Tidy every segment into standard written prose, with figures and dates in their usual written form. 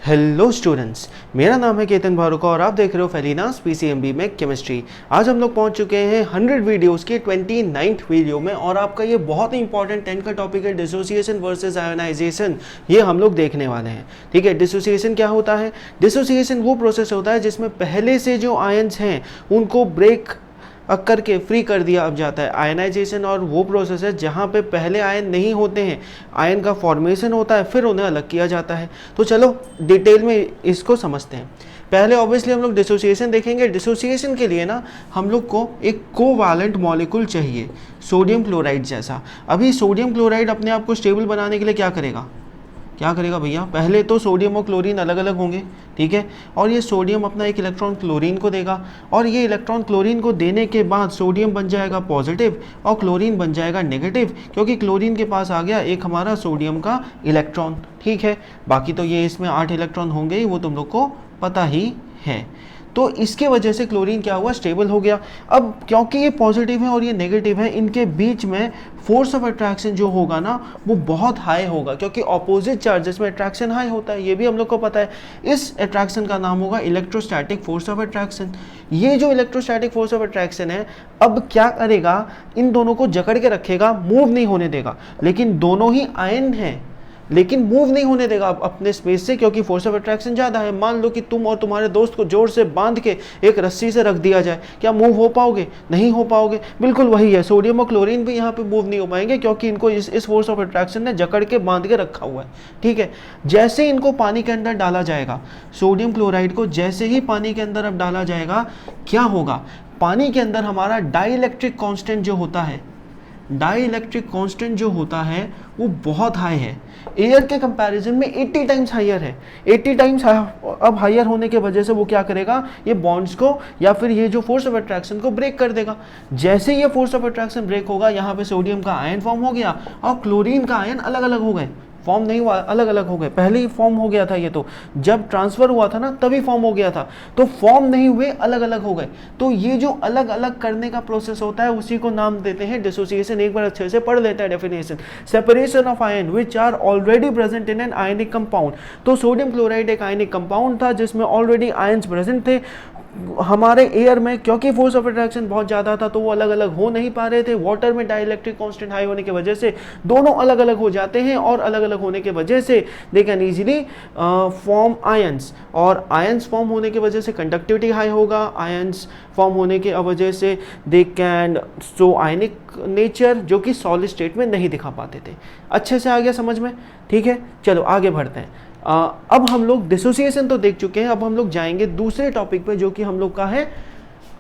Hello students, मेरा नाम है केतन भारुका और आप देख रहे हो फेलिनास पीसीएमबी में केमिस्ट्री। आज हम लोग पहुंच चुके हैं 100 वीडियोस के 29th वीडियो में और आपका ये बहुत ही इंपॉर्टेंट 10 का टॉपिक है डिसोसिएशन वर्सेस आयोनाइजेशन। ये हम लोग देखने वाले हैं। ठीक है, डिसोसिएशन क्या होता है? डिसोसिएशन वो प्रोसेस होता है जिसमें पहले से जो आयन्स हैं उनको ब्रेक करके फ्री कर दिया अब जाता है। आयनाइजेशन और वो प्रोसेस है जहाँ पे पहले आयन नहीं होते हैं, आयन का फॉर्मेशन होता है, फिर उन्हें अलग किया जाता है। तो चलो डिटेल में इसको समझते हैं। पहले ऑब्वियसली हम लोग डिसोसिएशन देखेंगे। डिसोसिएशन के लिए ना हम लोग को एक कोवैलेंट मॉलिक्यूल चाहिए, सोडियम क्लोराइड जैसा। अभी सोडियम क्लोराइड अपने आप को स्टेबल बनाने के लिए क्या करेगा भैया? पहले तो सोडियम और क्लोरीन अलग अलग होंगे, ठीक है, और ये सोडियम अपना एक इलेक्ट्रॉन क्लोरीन को देगा और ये इलेक्ट्रॉन क्लोरीन को देने के बाद सोडियम बन जाएगा पॉजिटिव और क्लोरीन बन जाएगा नेगेटिव, क्योंकि क्लोरीन के पास आ गया एक हमारा सोडियम का इलेक्ट्रॉन। ठीक है, बाकी तो ये इसमें 8 इलेक्ट्रॉन होंगे ही, वो तुम लोग को पता ही है। तो इसके वजह से क्लोरीन क्या हुआ? स्टेबल हो गया। अब क्योंकि ये पॉजिटिव है और ये नेगेटिव है, इनके बीच में फोर्स ऑफ अट्रैक्शन जो होगा ना वो बहुत हाई होगा, क्योंकि ऑपोजिट चार्जेस में अट्रैक्शन हाई होता है, ये भी हम लोग को पता है। इस अट्रैक्शन का नाम होगा इलेक्ट्रोस्टैटिक फोर्स ऑफ अट्रैक्शन। ये जो इलेक्ट्रोस्टैटिक फोर्स ऑफ अट्रैक्शन है, अब क्या करेगा? इन दोनों को जकड़ के रखेगा, मूव नहीं होने देगा। लेकिन दोनों ही आयन हैं, लेकिन मूव नहीं होने देगा अपने स्पेस से, क्योंकि फोर्स ऑफ अट्रैक्शन ज़्यादा है। मान लो कि तुम और तुम्हारे दोस्त को जोर से बांध के एक रस्सी से रख दिया जाए, क्या मूव हो पाओगे? नहीं हो पाओगे। बिल्कुल वही है, सोडियम और क्लोरीन भी यहाँ पे मूव नहीं हो पाएंगे, क्योंकि इनको इस फोर्स ऑफ अट्रैक्शन ने जकड़ के बांध के रखा हुआ है। ठीक है, जैसे इनको पानी के अंदर डाला जाएगा, सोडियम क्लोराइड को जैसे ही पानी के अंदर अब डाला जाएगा, क्या होगा? पानी के अंदर हमारा डाइलेक्ट्रिक कांस्टेंट जो होता है, डाइलेक्ट्रिक कांस्टेंट जो होता है वो बहुत हाई है, एयर के कंपैरिजन में 80 टाइम्स हायर है। 80 टाइम्स अब हायर होने के वजह से वो क्या करेगा? ये बॉन्ड्स को या फिर ये जो फोर्स ऑफ अट्रैक्शन को ब्रेक कर देगा। जैसे ये फोर्स ऑफ अट्रैक्शन ब्रेक होगा, यहाँ पे सोडियम का आयन फॉर्म हो गया और क्लोरीन का आयन अलग अलग हो गए। फॉर्म नहीं हुआ, अलग अलग हो गए। पहले ही फॉर्म हो गया था, ये तो जब ट्रांसफर हुआ था ना तभी फॉर्म हो गया था, तो फॉर्म नहीं हुए, अलग अलग हो गए। तो ये जो अलग अलग करने का प्रोसेस होता है उसी को नाम देते हैं डिसोसिएशन। एक बार अच्छे से पढ़ लेते हैं definition. Separation of ion which are already present in an ionic compound. तो सोडियम क्लोराइड एक आयनिक कंपाउंड था जिसमें ऑलरेडी आयन्स प्रेजेंट थे हमारे एयर में। क्योंकि फोर्स ऑफ अट्रैक्शन बहुत ज़्यादा था तो वो अलग अलग हो नहीं पा रहे थे। वाटर में डाइलेक्ट्रिक कांस्टेंट हाई होने की वजह से दोनों अलग अलग हो जाते हैं और अलग अलग होने की वजह से they can easily form ions, और आयंस फॉर्म होने की वजह से कंडक्टिविटी हाई होगा। आयंस फॉर्म होने की वजह से they can show ionic nature, जो कि सॉलिड स्टेट में नहीं दिखा पाते थे। अच्छे से आ गया समझ में? ठीक है, चलो आगे बढ़ते हैं। अब हम लोग डिसोसिएशन तो देख चुके हैं, अब हम लोग जाएंगे दूसरे टॉपिक पे जो कि हम लोग का है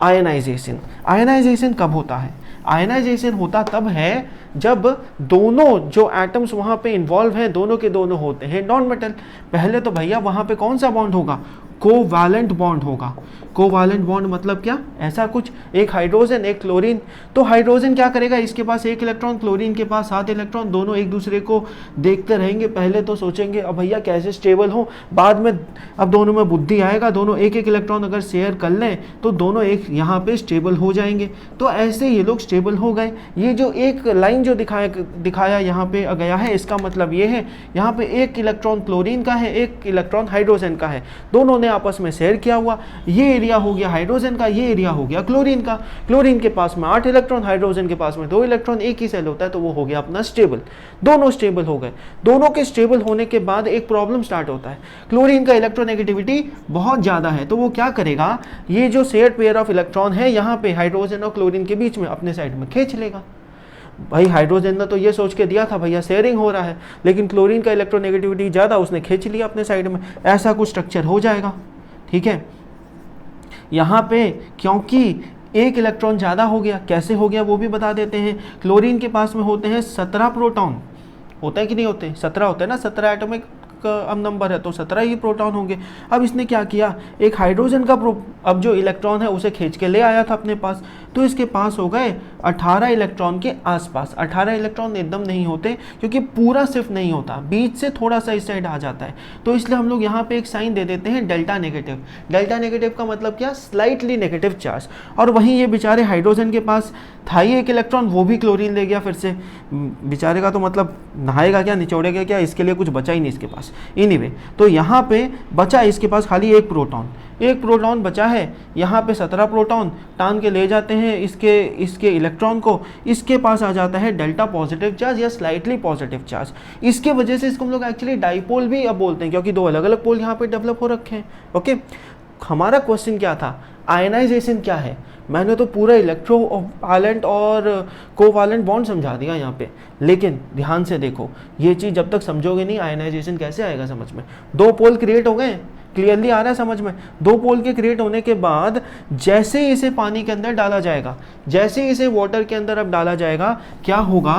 आयनाइजेशन। आयनाइजेशन कब होता है? आयनाइजेशन होता तब है जब दोनों जो एटम्स वहाँ पे इन्वॉल्व हैं दोनों के दोनों होते हैं नॉन मेटल। पहले तो भैया वहाँ पे कौन सा बॉन्ड होगा? कोवैलेंट बॉन्ड होगा। कोवैलेंट बॉन्ड मतलब क्या? ऐसा कुछ, एक हाइड्रोजन एक क्लोरीन। तो हाइड्रोजन क्या करेगा? इसके पास 1 इलेक्ट्रॉन, क्लोरीन के पास 7 इलेक्ट्रॉन, दोनों एक दूसरे को देखते रहेंगे। पहले तो सोचेंगे अब भैया कैसे स्टेबल हो, बाद में अब दोनों में बुद्धि आएगा, दोनों एक एक इलेक्ट्रॉन अगर शेयर कर लें तो दोनों एक यहाँ पे स्टेबल हो जाएंगे। तो ऐसे ये लोग स्टेबल हो गए। ये जो एक लाइन जो दिखाया यहाँ पे गया है, इसका मतलब ये है यहाँ पे 1 इलेक्ट्रॉन क्लोरीन का है, 1 इलेक्ट्रॉन हाइड्रोजन का है, दोनों ने आपस में शेयर किया हुआ। ये एरिया हो गया हाइड्रोजन का, ये एरिया हो गया क्लोरीन का। क्लोरीन के पास में 8 इलेक्ट्रॉन, हाइड्रोजन के पास में 2 इलेक्ट्रॉन, एक ही सेल होता है, तो वो हो गया अपना स्टेबल। दोनों स्टेबल हो गए। दोनों के स्टेबल होने के बाद एक प्रॉब्लम स्टार्ट होता है। क्लोरीन का इलेक्ट्रोनेगेटिविटी बहुत ज़्यादा है, तो वो क्या करेगा? ये जो शेयर्ड पेयर ऑफ इलेक्ट्रॉन है यहाँ पे हाइड्रोजन और क्लोरीन के बीच में अपने साइड में खींच लेगा। भाई हाइड्रोजन ने तो ये सोच के दिया था भैया शेयरिंग हो रहा है, लेकिन क्लोरीन का इलेक्ट्रोनेगेटिविटी ज़्यादा, उसने खींच लिया अपने साइड में। ऐसा कुछ स्ट्रक्चर हो जाएगा। ठीक है, यहाँ पे क्योंकि 1 इलेक्ट्रॉन ज़्यादा हो गया, कैसे हो गया वो भी बता देते हैं। क्लोरीन के पास में होते हैं 17 प्रोटॉन, होता है कि नहीं होते? 17 होते हैं ना, 17 एटॉमिक अब नंबर है तो 17 ही प्रोटॉन होंगे। अब इसने क्या किया? एक हाइड्रोजन का अब जो इलेक्ट्रॉन है उसे खींच के ले आया था अपने पास। तो इसके पास हो गए 18 इलेक्ट्रॉन के आसपास। 18 इलेक्ट्रॉन एकदम नहीं होते क्योंकि पूरा शिफ्ट नहीं होता, बीच से थोड़ा सा इस साइड आ जाता है, तो इसलिए हम लोग यहाँ पे एक साइन दे देते हैं डेल्टा नेगेटिव। डेल्टा नेगेटिव का मतलब क्या, स्लाइटली नेगेटिव चार्ज। और वहीं ये बेचारे हाइड्रोजन के पास था ही एक इलेक्ट्रॉन, वो भी क्लोरीन ले गया फिर से, बेचारे का तो मतलब नहाएगा क्या, निचोड़ेगा क्या, इसके लिए कुछ बचा ही नहीं इसके पास। एनीवे, तो यहाँ पे बचा इसके पास खाली एक प्रोटॉन बचा है। यहाँ पे 17 प्रोटॉन टान के ले जाते हैं इसके इलेक्ट्रॉन को, इसके पास आ जाता है डेल्टा पॉजिटिव चार्ज या स्लाइटली पॉजिटिव चार्ज। इसके वजह से इसको हम लोग एक्चुअली डाइपोल भी अब बोलते हैं, क्योंकि दो अलग अलग पोल यहाँ पे डेवलप हो रखे हैं। ओके, हमारा क्वेश्चन क्या था, आयनाइजेशन क्या है। मैंने तो पूरा इलेक्ट्रोवैलेंट और कोवैलेंट बॉन्ड समझा दिया यहाँ पे, लेकिन ध्यान से देखो, ये चीज़ जब तक समझोगे नहीं आयनाइजेशन कैसे आएगा समझ में। दो पोल क्रिएट हो गए, क्लियरली आ रहा है समझ में। दो पोल के क्रिएट होने के बाद जैसे ही इसे पानी के अंदर डाला जाएगा, जैसे ही इसे वाटर के अंदर अब डाला जाएगा, क्या होगा,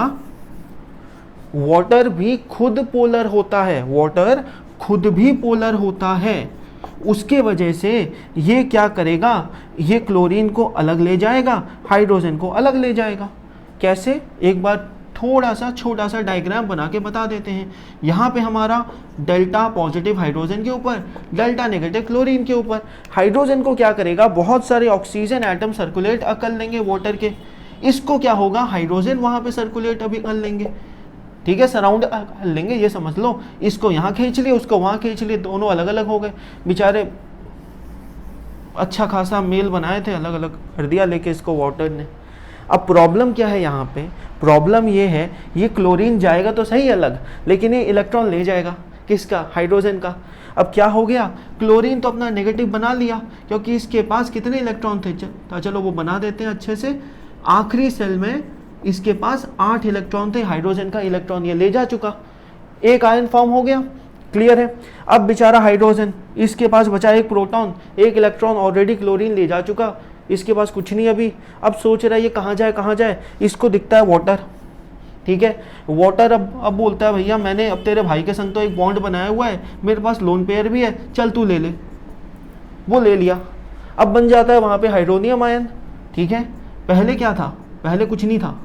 वाटर भी खुद पोलर होता है, वाटर खुद भी पोलर होता है। उसके वजह से ये क्या करेगा, ये क्लोरीन को अलग ले जाएगा, हाइड्रोजन को अलग ले जाएगा। कैसे, एक बार थोड़ा सा छोटा सा डायग्राम बना के बता देते हैं। यहाँ पे हमारा डेल्टा पॉजिटिव हाइड्रोजन के ऊपर, डेल्टा नेगेटिव क्लोरीन के ऊपर। हाइड्रोजन को क्या करेगा, बहुत सारे ऑक्सीजन एटम सर्कुलेट कर लेंगे वाटर के, इसको क्या होगा, हाइड्रोजन वहाँ पे सर्कुलेट अभी कर लेंगे, ठीक है, सराउंड कर लेंगे, ये समझ लो। इसको यहाँ खींच लिए, उसको वहाँ खींच लिए, दोनों अलग अलग हो गए। बेचारे अच्छा खासा मेल बनाए थे, अलग अलग कर दिया लेके इसको वाटर ने। अब प्रॉब्लम क्या है यहाँ पे, प्रॉब्लम ये है, ये क्लोरीन जाएगा तो सही अलग, लेकिन ये इलेक्ट्रॉन ले जाएगा किसका, हाइड्रोजन का। अब क्या हो गया, क्लोरीन तो अपना नेगेटिव बना लिया, क्योंकि इसके पास कितने इलेक्ट्रॉन थे, चलो वो बना देते हैं अच्छे से। आखिरी सेल में इसके पास 8 इलेक्ट्रॉन थे, हाइड्रोजन का इलेक्ट्रॉन ये ले जा चुका, एक आयन फॉर्म हो गया, क्लियर है। अब बेचारा हाइड्रोजन, इसके पास बचा एक प्रोटॉन, एक इलेक्ट्रॉन ऑलरेडी क्लोरीन ले जा चुका, इसके पास कुछ नहीं अभी। अब सोच रहा है ये कहाँ जाए, इसको दिखता है वाटर, ठीक है। वाटर अब बोलता है भैया मैंने अब तेरे भाई के संग तो एक बॉन्ड बनाया हुआ है, मेरे पास लोन पेयर भी है, चल तू ले ले। वो ले लिया, अब बन जाता है वहाँ पे हाइड्रोनियम आयन, ठीक है। पहले क्या था, पहले कुछ नहीं था,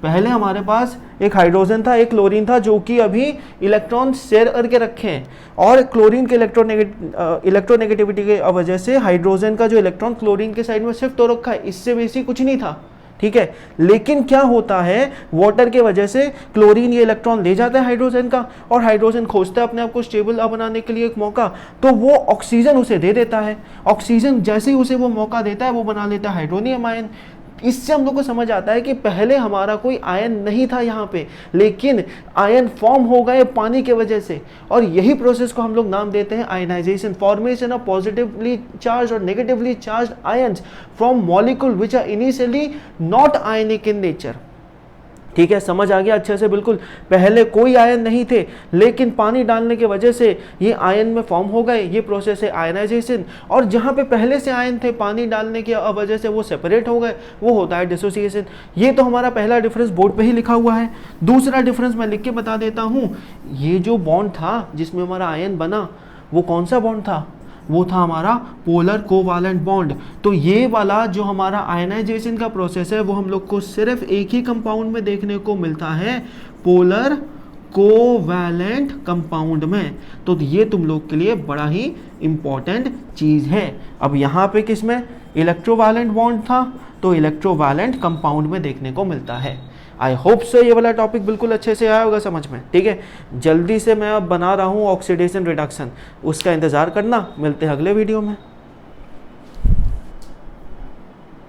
पहले हमारे पास एक हाइड्रोजन था, एक क्लोरीन था, जो कि अभी इलेक्ट्रॉन शेयर करके रखे हैं, और क्लोरीन के इलेक्ट्रोनेगेटिविटी की वजह से हाइड्रोजन का जो इलेक्ट्रॉन क्लोरीन के साइड में शिफ्ट हो रखा है, इससे बेसी कुछ नहीं था, ठीक है। लेकिन क्या होता है, वाटर के वजह से क्लोरीन ये इलेक्ट्रॉन ले जाता है हाइड्रोजन का, और हाइड्रोजन खोजता है अपने आप को स्टेबल बनाने के लिए एक मौका, तो वो ऑक्सीजन उसे दे देता है। ऑक्सीजन जैसे ही उसे वो मौका देता है, वो बना लेता है हाइड्रोनियम आयन। इससे हम लोग को समझ आता है कि पहले हमारा कोई आयन नहीं था यहाँ पे, लेकिन आयन फॉर्म हो गए पानी के वजह से, और यही प्रोसेस को हम लोग नाम देते हैं ionization, formation of positively charge और negatively charge ions from molecule which are initially not ionic in nature, ठीक है। समझ आ गया अच्छे से, बिल्कुल। पहले कोई आयन नहीं थे, लेकिन पानी डालने की वजह से ये आयन में फॉर्म हो गए, ये प्रोसेस है आयनाइजेशन। और जहाँ पे पहले से आयन थे, पानी डालने की वजह से वो सेपरेट हो गए, वो होता है डिसोसिएशन। ये तो हमारा पहला डिफरेंस बोर्ड पे ही लिखा हुआ है। दूसरा डिफरेंस मैं लिख के बता देता हूँ, ये जो बॉन्ड था जिसमें हमारा आयन बना, वो कौन सा बॉन्ड था, वो था हमारा पोलर कोवैलेंट बॉन्ड। तो ये वाला जो हमारा आयनाइजेशन का प्रोसेस है, वो हम लोग को सिर्फ एक ही कंपाउंड में देखने को मिलता है, पोलर कोवैलेंट कंपाउंड में। तो ये तुम लोग के लिए बड़ा ही इंपॉर्टेंट चीज़ है। अब यहाँ पे किसमें इलेक्ट्रोवैलेंट बॉन्ड था, तो इलेक्ट्रोवैलेंट कंपाउंड में देखने को मिलता है। आई होप सो ये वाला टॉपिक बिल्कुल अच्छे से आया होगा समझ में, ठीक है। जल्दी से मैं अब बना रहा हूँ ऑक्सीडेशन रिडक्शन, उसका इंतज़ार करना। मिलते हैं अगले वीडियो में।